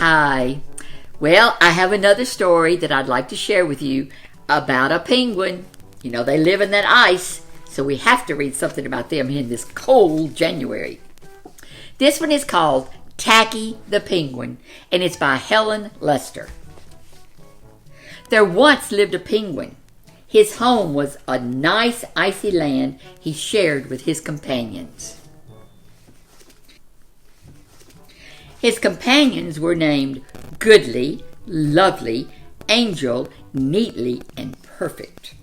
Hi. Well, I have another story that I'd like to share with you about a penguin. You know, they live in that ice, so we have to read something about them in this cold January. This one is called Tacky the Penguin, and it's by Helen Lester. There once lived a penguin. His home was a nice icy land he shared with his companions. His companions were named Goodly, Lovely, Angel, Neatly, and Perfect.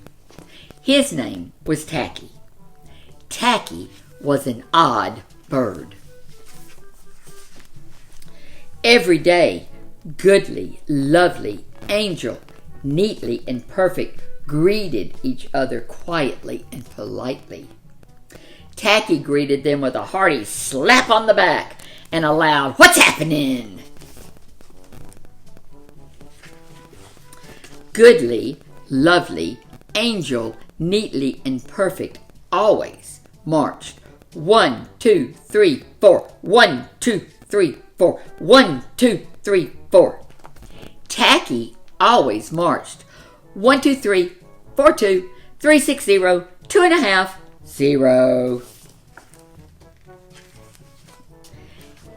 His name was Tacky. Tacky was an odd bird. Every day, Goodly, Lovely, Angel, Neatly, and Perfect greeted each other quietly and politely. Tacky greeted them with a hearty slap on the back and a loud, "What's happening?" Goodly, Lovely, Angel, Neatly, and Perfect always marched 1, 2, 3, 4, 1, 2, 3, 4, 1, 2, 3, 4. Tacky always marched 1, 2, 3, 4, 2, 3, 6, 0, 2.5, 0.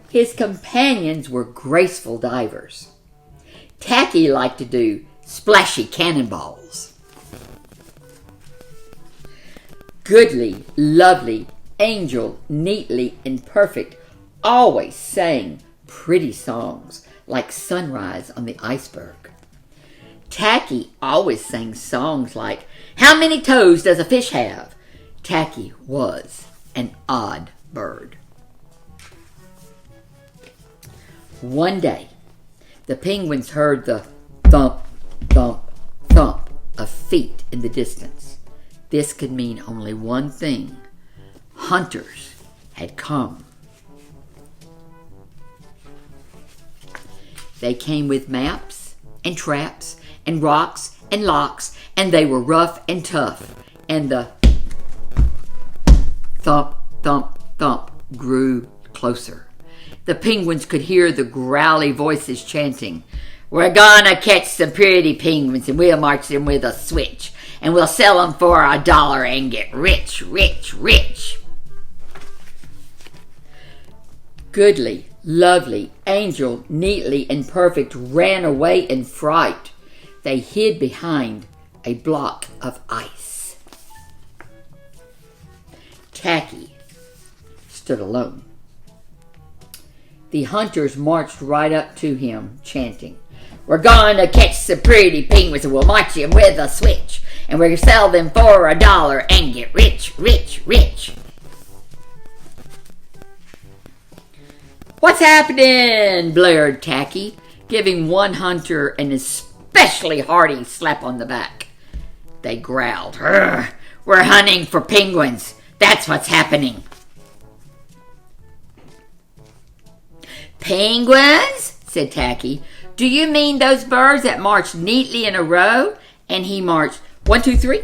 His companions were graceful divers. Tacky liked to do splashy cannonballs. Goodly, Lovely, Angel, Neatly, and Perfect always sang pretty songs like Sunrise on the Iceberg. Tacky always sang songs like, "How many toes does a fish have?" Tacky was an odd bird. One day, the penguins heard the thump, thump, thump of feet in the distance. This could mean only one thing. Hunters had come. They came with maps and traps and rocks and locks, and they were rough and tough. And the thump, thump, thump grew closer. The penguins could hear the growly voices chanting, "We're gonna catch some pretty penguins and we'll march them with a switch. And we'll sell them for $1 and get rich, rich, rich." Goodly, Lovely, Angel, Neatly, and Perfect ran away in fright. They hid behind a block of ice. Tacky stood alone. The hunters marched right up to him, chanting, "We're going to catch some pretty penguins and we'll march them with a switch. And we'll sell them for $1 and get rich, rich, rich." "What's happening?" blared Tacky, giving one hunter an especially hearty slap on the back. They growled, "We're hunting for penguins. That's what's happening." "Penguins?" said Tacky. "Do you mean those birds that marched neatly in a row?" And he marched 1, 2, 3,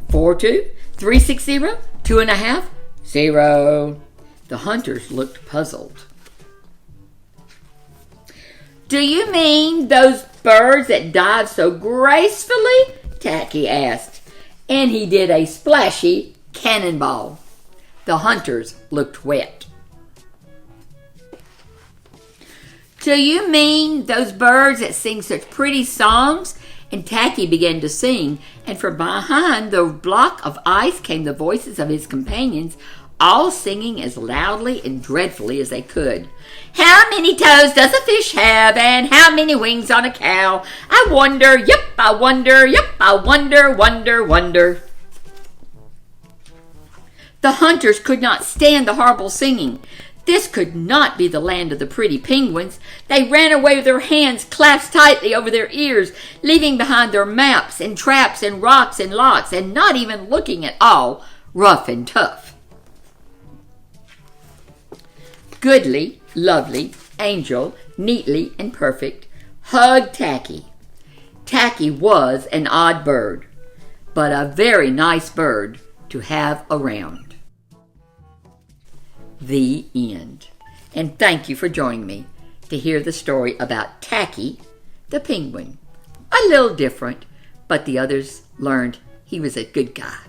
4, 2, 3, 6, 0, 2.5, 0. The hunters looked puzzled. "Do you mean those birds that dive so gracefully?" Tacky asked, and he did a splashy cannonball. The hunters looked wet. "Do you mean those birds that sing such pretty songs?" And Tacky began to sing, and from behind the block of ice came the voices of his companions, all singing as loudly and dreadfully as they could. "How many toes does a fish have, and how many wings on a cow? I wonder, yep, I wonder, yep, I wonder, wonder, wonder." The hunters could not stand the horrible singing. This could not be the land of the pretty penguins. They ran away with their hands clasped tightly over their ears, leaving behind their maps and traps and rocks and locks, and not even looking at all rough and tough. Goodly, Lovely, Angel, Neatly, and Perfect hugged Tacky. Tacky was an odd bird, but a very nice bird to have around. The end. And thank you for joining me. to hear the story about Tacky the Penguin. A little different, but the others learned he was a good guy.